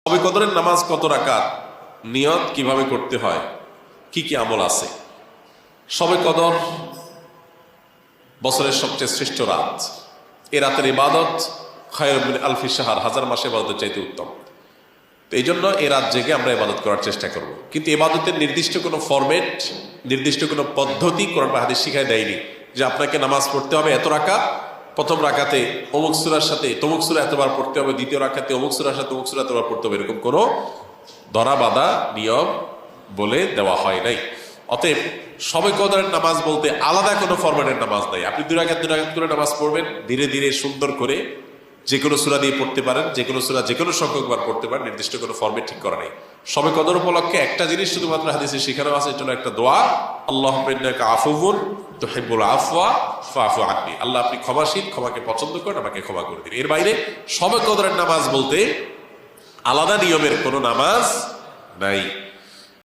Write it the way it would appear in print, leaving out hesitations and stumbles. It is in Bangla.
শবে কদরের নামাজ কত রাকাত, নিয়ত কিভাবে করতে হয়, কি কি আমল আছে? শবে কদর বছরের সবচেয়ে শ্রেষ্ঠ রাত। এ রাতের ইবাদত খায়রুম মিন আলফি শাহর, হাজার মাসে ইবাদতের চাইতে উত্তম। তো এই জন্য এ রাত জেগে আমরা ইবাদত করার চেষ্টা করব। কিন্তু ইবাদতের নির্দিষ্ট কোনো ফরম্যাট, নির্দিষ্ট কোনো পদ্ধতি কোরআন বা হাদিস শিখায় দেয়নি যে আপনাকে নামাজ পড়তে হবে এত রাকাত, প্রথম রাকাতে অমুক সূরার সাথে তমুক সূরা এতবার পড়তে হবে, দ্বিতীয় রাকাতে অমুক সূরার সাথে অমুক সূরা এতবার পড়তে হবে, এরকম কোনো ধরা বাঁধা নিয়ম বলে দেওয়া হয় নাই। অতএব শবে কদরের নামাজ বলতে আলাদা কোনো ফরম্যাটের নামাজ নাই। আপনি দুই রাকাত করে নামাজ পড়বেন, ধীরে ধীরে সুন্দর করে যে কোনো সূরা দিয়ে পড়তে পারেন, যে কোনো সূরা যে কোনো সংখ্যকবার পড়তে পারেন, নির্দিষ্ট কোনো ফরম্যাট ঠিক করা নেই। শবে কদর উপলক্ষে একটা জিনিস শুধুমাত্র হাদিসে শেখানো আছে, এটা হলো একটা দোয়া, আল্লাহুম্মা ইন্নাকা আফুউন তুহিব্বুল আফওয়া ফাফু আন্নি। আল্লাহ আপনি ক্ষমাশীল, ক্ষমাকে পছন্দ করেন, আমাকে ক্ষমা করে দিন। এর বাইরে শবে কদরের নামাজ বলতে আলাদা নিয়মের কোনো নামাজ নাই।